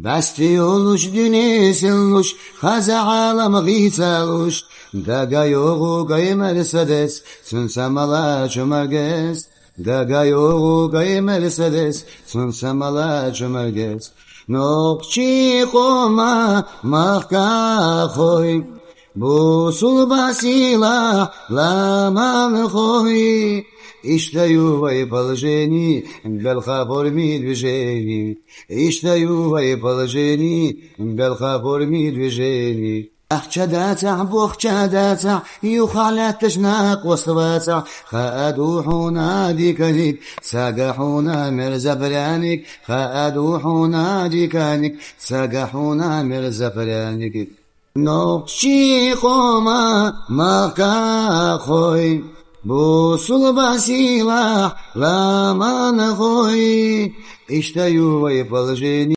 Basti oluş dünisiluş, haza alam gitsaluş, daga yogu gay Mercedes, sunsamala çömerges, daga yogu gay Mercedes, sunsamala çömerges. Nokçi koma mahka koy, bu sulbasila laman koy. Ищаю и положений, белхабор ми движений. Ищаю и положений, белхабор ми движений. أحشداتع بوخشداتع يخالت تشناق وصواتع خادوحونا ديكانيك ساقحونا مرزفرانيك خادوحونا ديكانيك ساقحونا مرزفرانيك نقشي قوما مكا خوي بوصل بسيلة لا ما نخوي اشتيوا يفلجيني